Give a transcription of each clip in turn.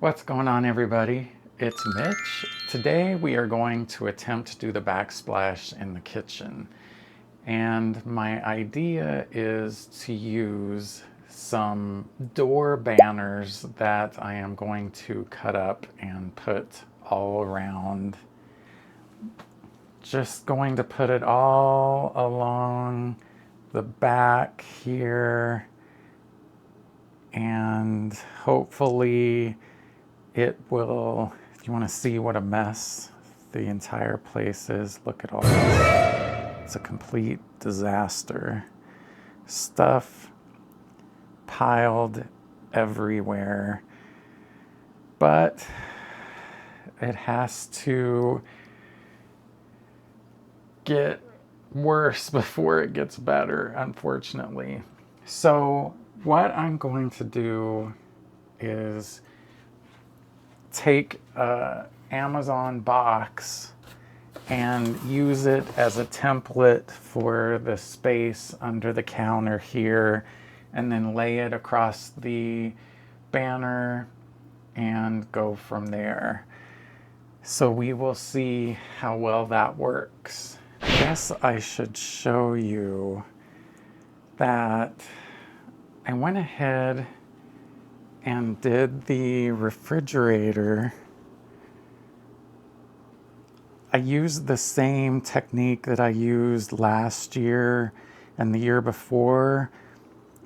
What's going on, everybody? It's Mitch. Today we are going to attempt to do the backsplash in the kitchen. And my idea is to use some door banners that I am going to cut up and put all around. Just going to put it all along the back here, and hopefully it will, if you want to see what a mess the entire place is, look at all this. It's a complete disaster. Stuff piled everywhere. But it has to get worse before it gets better, unfortunately. So what I'm going to do is take an Amazon box and use it as a template for the space under the counter here, and then lay it across the banner and go from there. So we will see how well that works. I guess I should show you that I went ahead and did the refrigerator. I used the same technique that I used last year and the year before.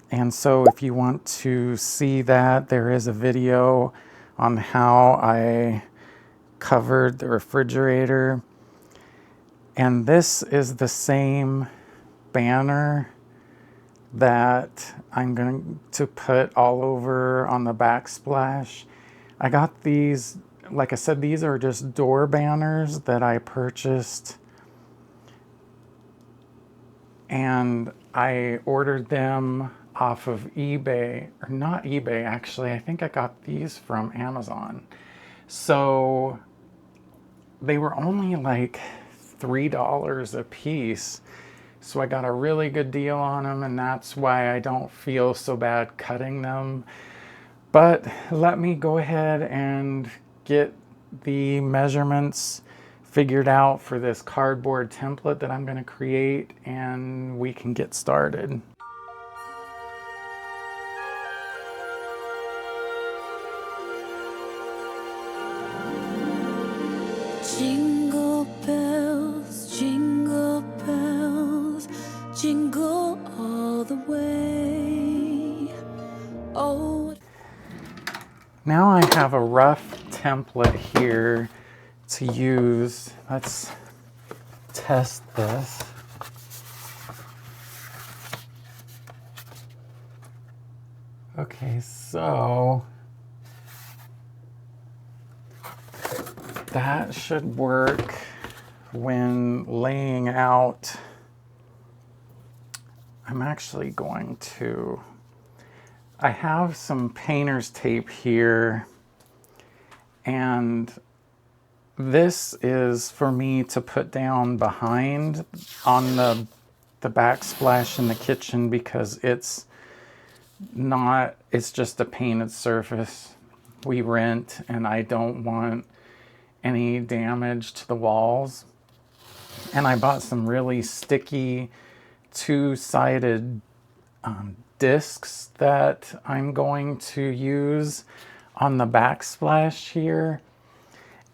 And so if you want to see that, there is a video on how I covered the refrigerator. And this is the same banner that I'm going to put all over on the backsplash. I got these, like I said, these are just door banners that I purchased, and I ordered them off of eBay, or not eBay actually, I think I got these from Amazon. So they were only like $3 a piece. So I got a really good deal on them, and that's why I don't feel so bad cutting them. But let me go ahead and get the measurements figured out for this cardboard template that I'm going to create, and we can get started. Jingle bells, jingle bells, jingle all the way. Oh. Now I have a rough template here to use. Let's test this. Okay, so that should work when laying out. I'm actually going to, I have some painter's tape here, and this is for me to put down behind on the backsplash in the kitchen, because it's just a painted surface we rent, and I don't want any damage to the walls. And I bought some really sticky two-sided discs that I'm going to use on the backsplash here.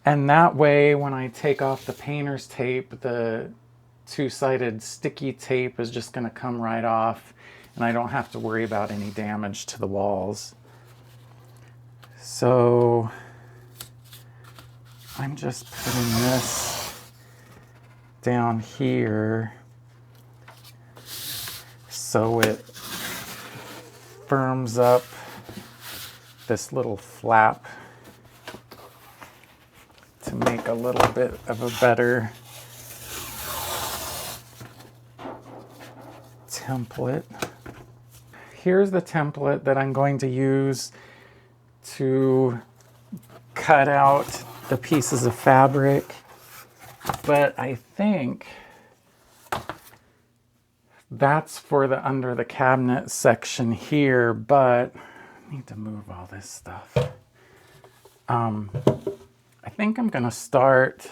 And that way, when I take off the painter's tape, the two-sided sticky tape is just going to come right off, and I don't have to worry about any damage to the walls. So I'm just putting this down here so it firms up this little flap to make a little bit of a better template. Here's the template that I'm going to use to cut out the pieces of fabric, but I think that's for the under the cabinet section here, but I need to move all this stuff. I think I'm going to start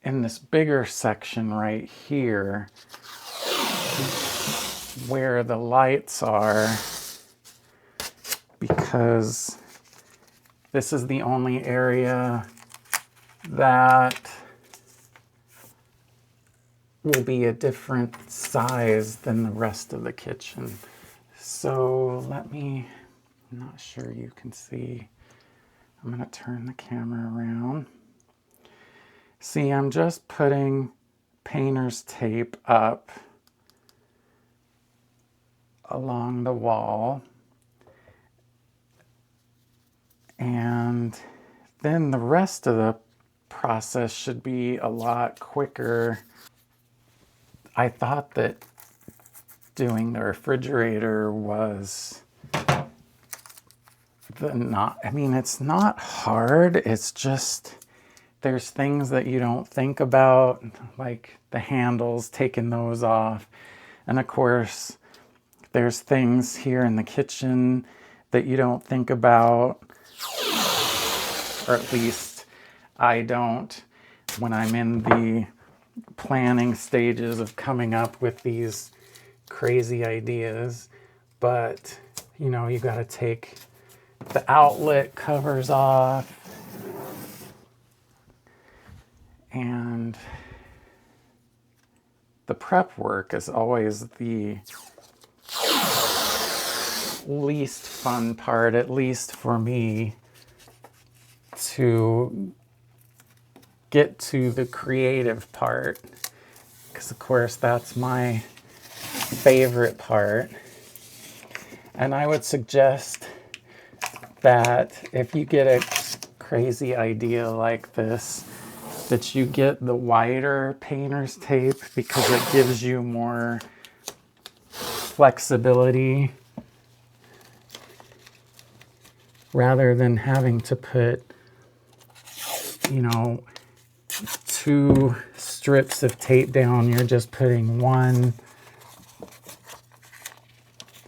in this bigger section right here where the lights are, because this is the only area that will be a different size than the rest of the kitchen. So I'm not sure you can see. I'm going to turn the camera around. See, I'm just putting painter's tape up along the wall. And then the rest of the process should be a lot quicker. I thought that doing the refrigerator was it's not hard. It's just there's things that you don't think about, like the handles, taking those off. And of course, there's things here in the kitchen that you don't think about, or at least I don't, when I'm in the planning stages of coming up with these crazy ideas. But, you know, you got to take the outlet covers off. And the prep work is always the least fun part, at least for me, to get to the creative part, because of course that's my favorite part. And I would suggest that if you get a crazy idea like this, that you get the wider painter's tape, because it gives you more flexibility rather than having to put, you know, 2 strips of tape down. You're just putting 1,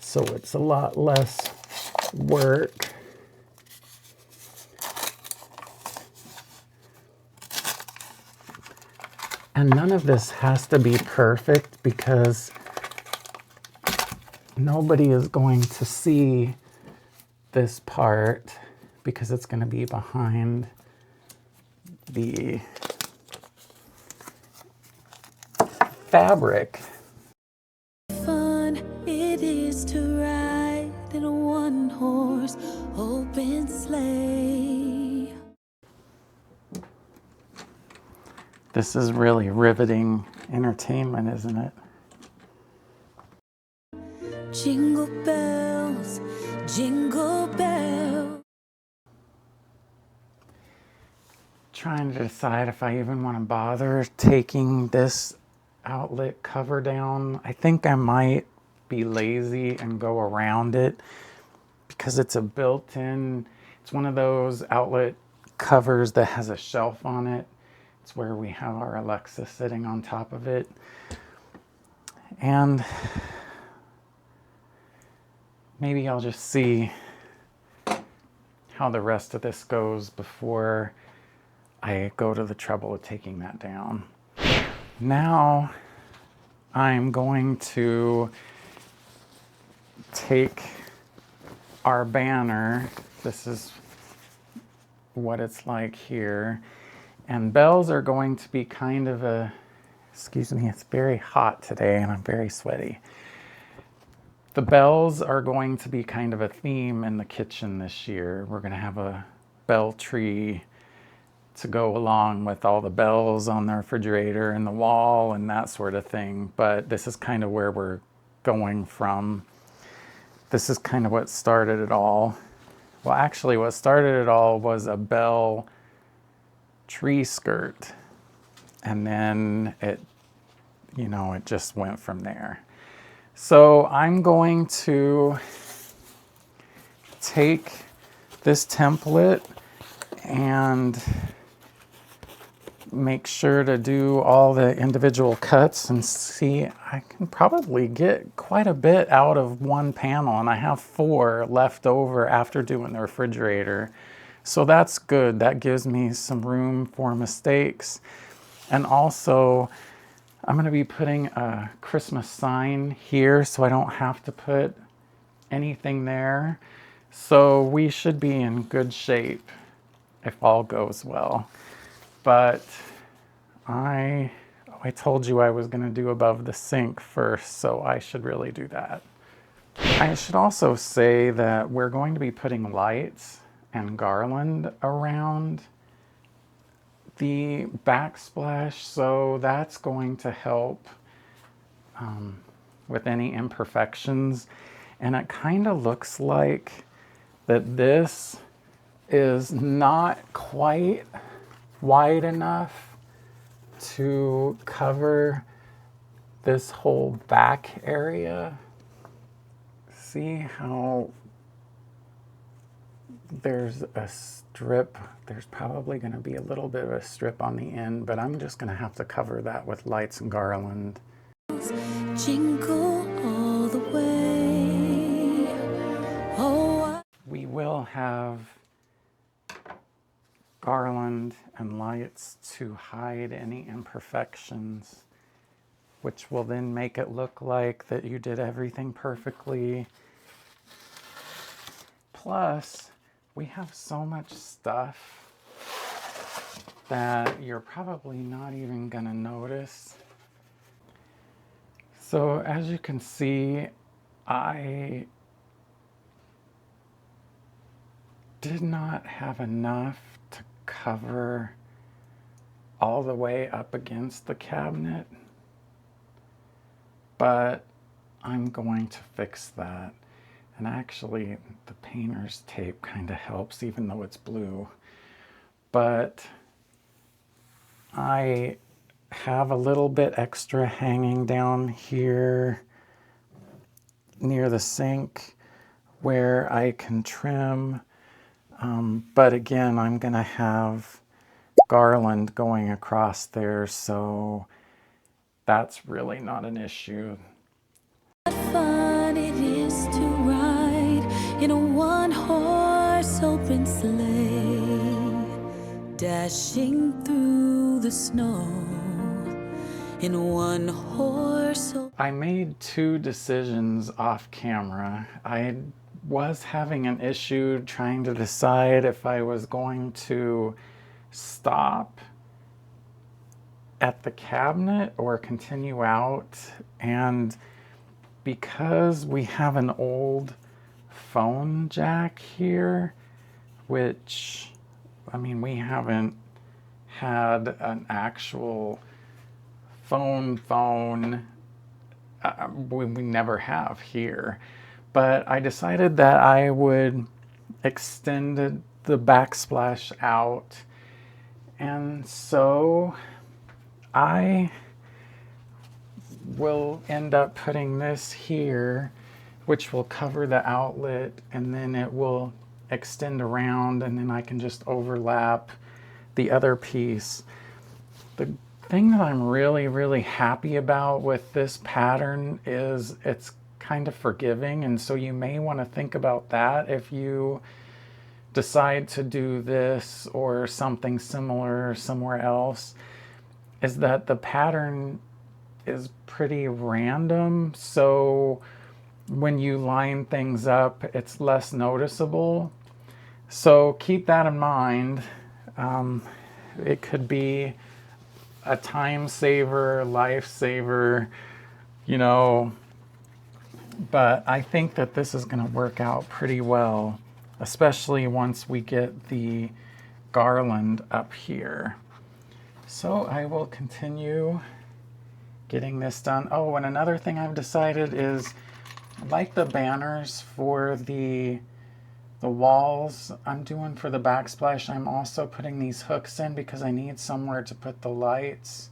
so it's a lot less work. And none of this has to be perfect, because nobody is going to see this part, because it's going to be behind the fabric. Fun it is to ride in a one-horse open sleigh. This is really riveting entertainment, isn't it? Jingle bells, jingle bells. Trying to decide if I even want to bother taking this outlet cover down. I think I might be lazy and go around it, because it's a built-in, it's one of those outlet covers that has a shelf on it. It's where we have our Alexa sitting on top of it. And maybe I'll just see how the rest of this goes before I go to the trouble of taking that down. Now I'm going to take our banner. This is what it's like here. And bells are going to be kind of a, excuse me, it's very hot today and I'm very sweaty. The bells are going to be kind of a theme in the kitchen this year. We're going to have a bell tree to go along with all the bells on the refrigerator and the wall and that sort of thing. But this is kind of where we're going from. This is kind of what started it all. Well, actually what started it all was a bell tree skirt. And then it just went from there. So I'm going to take this template and make sure to do all the individual cuts and see. I can probably get quite a bit out of one panel, and I have 4 left over after doing the refrigerator. So that's good. That gives me some room for mistakes. And also, I'm going to be putting a Christmas sign here so I don't have to put anything there. So we should be in good shape if all goes well. But I told you I was going to do above the sink first, so I should really do that. I should also say that we're going to be putting lights and garland around the backsplash, so that's going to help with any imperfections. And it kind of looks like that this is not quite wide enough to cover this whole back area. See how there's a strip? There's probably going to be a little bit of a strip on the end, but I'm just going to have to cover that with lights and garland. Jingle all the way. Oh, We will have garland and lights to hide any imperfections, which will then make it look like that you did everything perfectly. Plus, we have so much stuff that you're probably not even gonna notice. So as you can see, I did not have enough to cover all the way up against the cabinet, but I'm going to fix that. And actually, the painter's tape kind of helps, even though it's blue. But I have a little bit extra hanging down here near the sink where I can trim. But again, I'm going to have garland going across there, so that's really not an issue. what fun it is to ride in a one-horse open sleigh, dashing through the snow in a one-horse. I made 2 decisions off camera. I was having an issue trying to decide if I was going to stop at the cabinet or continue out. And because we have an old phone jack here, which, I mean, we haven't had an actual phone, we never have here. But I decided that I would extend the backsplash out. And so I will end up putting this here, which will cover the outlet, and then it will extend around, and then I can just overlap the other piece. The thing that I'm really, really happy about with this pattern is it's kind of forgiving, and so you may want to think about that if you decide to do this or something similar somewhere else, is that the pattern is pretty random, so when you line things up, it's less noticeable. So keep that in mind. It could be a time saver, life saver, you know, but I think that this is going to work out pretty well, especially once we get the garland up here. So I will continue getting this done. Oh, and another thing I've decided is, like the banners for the walls I'm doing for the backsplash, I'm also putting these hooks in because I need somewhere to put the lights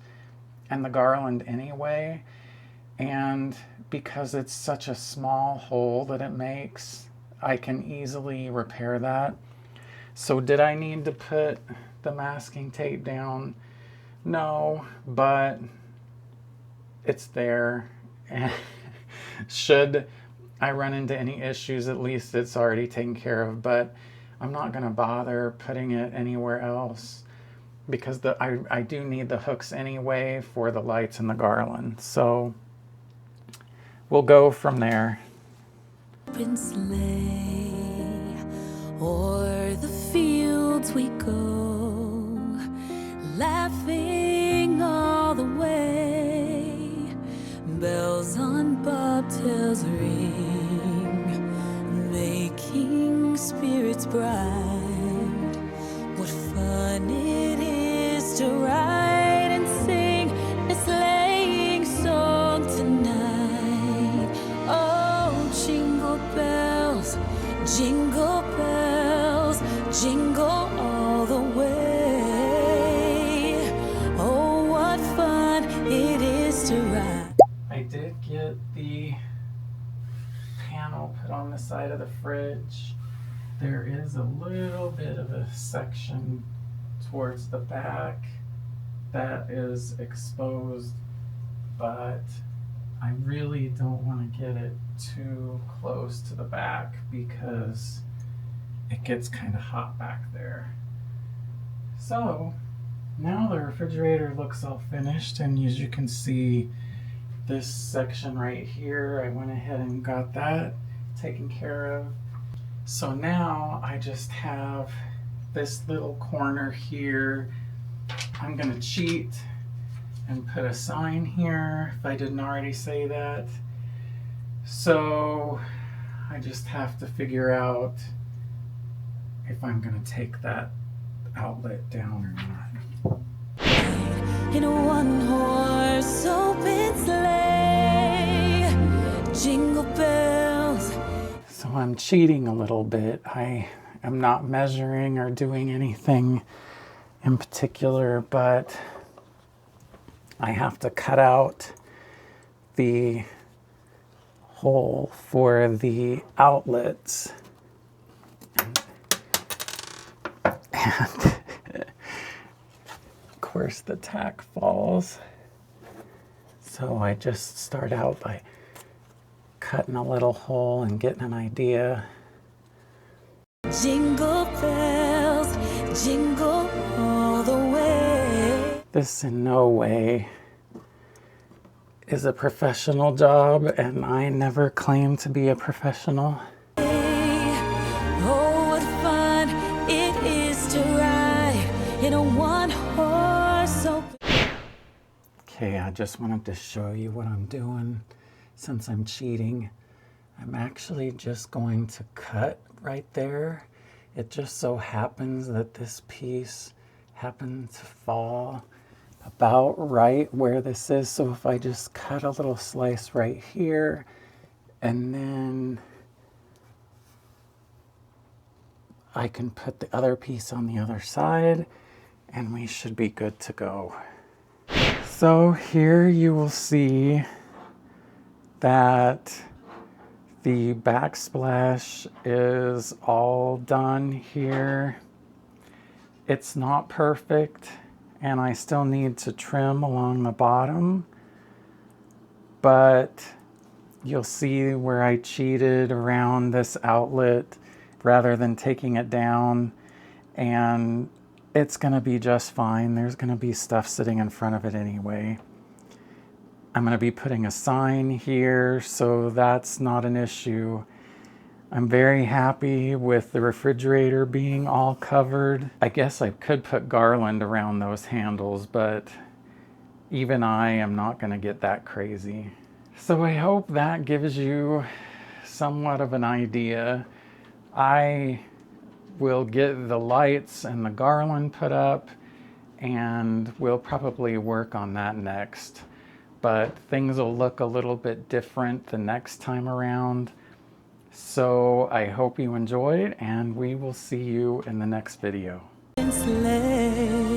and the garland anyway. And because it's such a small hole that it makes, I can easily repair that. So did I need to put the masking tape down? No, but it's there. And should I run into any issues, at least it's already taken care of. But I'm not going to bother putting it anywhere else because I do need the hooks anyway for the lights and the garland. So we'll go from there. Open sleigh, o'er the fields we go, laughing all the way. Bells on bobtails ring, making spirits bright. What fun it is to ride and sing a sleighing song tonight. Oh, jingle bells, jingle all the way. Oh, what fun it is to ride. I did get the panel put on the side of the fridge. There is a little bit of a section towards the back that is exposed, but I really don't want to get it too close to the back because it gets kind of hot back there. So now the refrigerator looks all finished, and as you can see, this section right here, I went ahead and got that taken care of. So now I just have this little corner here. I'm gonna cheat and put a sign here if I didn't already say that. So I just have to figure out if I'm gonna take that outlet down or not. In a one-horse open sleigh, jingle bells. So I'm cheating a little bit. I am not measuring or doing anything in particular, but I have to cut out the hole for the outlets. And of course the tack falls. So I just start out by cutting a little hole and getting an idea. Jingle bells, jingle all the way. This in no way is a professional job, and I never claim to be a professional. Oh, what fun it is to ride in a one-horse open. Okay, I just wanted to show you what I'm doing since I'm cheating. I'm actually just going to cut right there. It just so happens that this piece happened to fall about right where this is. So if I just cut a little slice right here, and then I can put the other piece on the other side, and we should be good to go. So here you will see that the backsplash is all done here. It's not perfect, and I still need to trim along the bottom, but you'll see where I cheated around this outlet rather than taking it down, and it's gonna be just fine. There's gonna be stuff sitting in front of it anyway. I'm gonna be putting a sign here, so that's not an issue. I'm very happy with the refrigerator being all covered. I guess I could put garland around those handles, but even I am not gonna get that crazy. So I hope that gives you somewhat of an idea. I will get the lights and the garland put up, and we'll probably work on that next. But things will look a little bit different the next time around. So I hope you enjoyed, and we will see you in the next video. Sleigh.